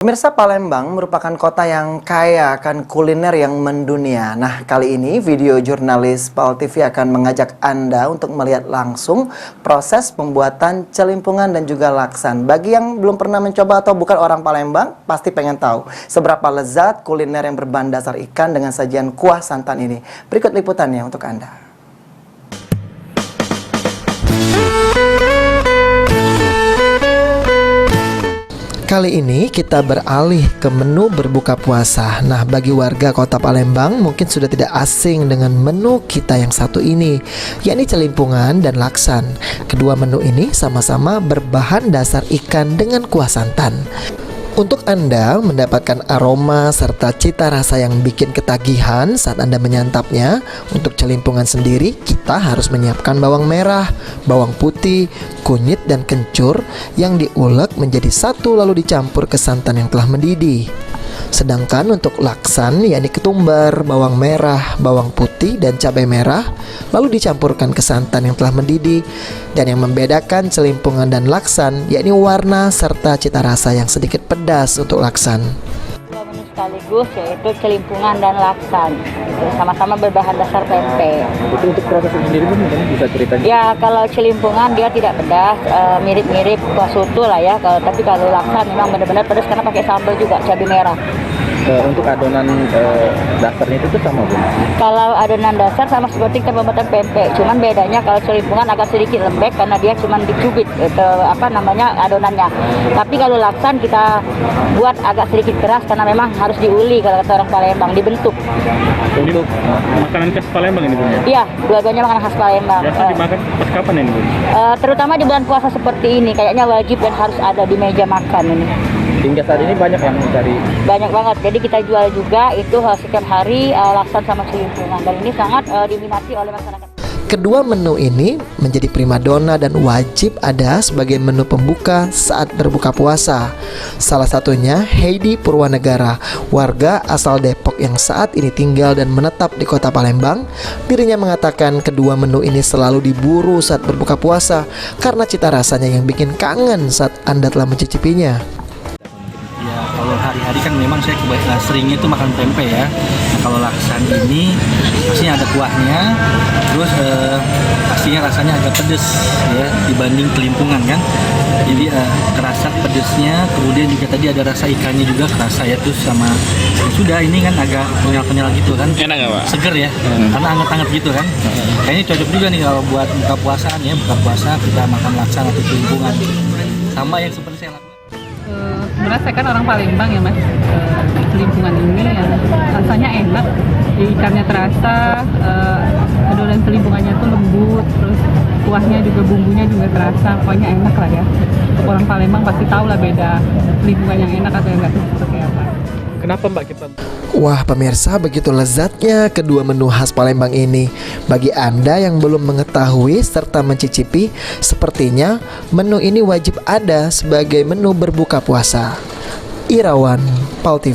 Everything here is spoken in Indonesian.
Pemirsa, Palembang merupakan kota yang kaya akan kuliner yang mendunia. Nah, kali ini video jurnalis PAL TV akan mengajak Anda untuk melihat langsung proses pembuatan celimpungan dan juga laksan. Bagi yang belum pernah mencoba atau bukan orang Palembang, pasti pengen tahu seberapa lezat kuliner yang berbahan dasar ikan dengan sajian kuah santan ini. Berikut liputannya untuk Anda. Kali ini kita beralih ke menu berbuka puasa. Nah, bagi warga kota Palembang mungkin sudah tidak asing dengan menu kita yang satu ini, yakni celimpungan dan laksan. Kedua menu ini sama-sama berbahan dasar ikan dengan kuah santan. Untuk Anda mendapatkan aroma serta cita rasa yang bikin ketagihan saat Anda menyantapnya, untuk celimpungan sendiri kita harus menyiapkan bawang merah, bawang putih, kunyit dan kencur yang diulek menjadi satu lalu dicampur ke santan yang telah mendidih. Sedangkan untuk laksan yakni ketumbar, bawang merah, bawang putih dan cabai merah lalu dicampurkan ke santan yang telah mendidih. Dan yang membedakan celimpungan dan laksan yakni warna serta cita rasa yang sedikit pedas untuk laksan. Dua menu sekaligus yaitu celimpungan dan laksan, sama-sama berbahan dasar pempek. Itu untuk proses sendiri pun mungkin bisa ceritain? Ya, kalau celimpungan dia tidak pedas, mirip-mirip kuah soto lah ya. Tapi kalau laksan memang benar-benar pedas karena pakai sambal juga, cabai merah. Untuk adonan dasarnya itu tuh sama, Bu? Kalau adonan dasar sama seperti kita pembuatan pempek, cuman bedanya kalau celimpungan agak sedikit lembek karena dia cuma dicubit adonannya. Tapi kalau laksan kita buat agak sedikit keras karena memang harus diuli kalau kata orang Palembang, dibentuk. Untuk makanan khas Palembang ini, Bu? Iya, dua-duanya makanan khas Palembang. Biasa dimakan pas kapan ini, Bu? Terutama di bulan puasa seperti ini, kayaknya wajib dan harus ada di meja makan ini. Hingga saat ini banyak yang mencari? Banyak banget, jadi kita jual juga itu setiap hari laksan sama celimpungan, dan ini sangat diminati oleh masyarakat. Kedua menu ini menjadi primadona dan wajib ada sebagai menu pembuka saat berbuka puasa. Salah satunya Heidi Purwanegara, warga asal Depok yang saat ini tinggal dan menetap di kota Palembang. Dirinya mengatakan kedua menu ini selalu diburu saat berbuka puasa karena cita rasanya yang bikin kangen saat Anda telah mencicipinya. Ya, kalau hari-hari kan memang saya seringnya itu makan pempek ya. Nah, kalau laksan ini pastinya ada kuahnya, terus pastinya rasanya agak pedes ya dibanding celimpungan kan. Jadi kerasa pedesnya, kemudian juga tadi ada rasa ikannya juga kerasa ya, terus sama sudah ini kan agak kenyal-kenyal gitu kan. Enak nggak, Pak? Seger ya, karena anget-anget gitu kan. Kayaknya cocok juga nih kalau buat buka puasaan ya, buka puasa kita makan laksan atau celimpungan. Sama yang seperti saya lakukan. Sebenarnya saya kan orang Palembang ya Mas. Celimpungan ini ya, rasanya enak, ikannya terasa, adonan celimpungannya tuh lembut, terus kuahnya juga, bumbunya juga terasa, pokoknya enak lah ya. Untuk orang Palembang pasti tahu lah beda celimpungan yang enak atau yang enggak tuh seperti apa. Kenapa, Mbak, kita? Wah, pemirsa, begitu lezatnya kedua menu khas Palembang ini. Bagi Anda yang belum mengetahui serta mencicipi, sepertinya menu ini wajib ada sebagai menu berbuka puasa. Irawan, PAL TV.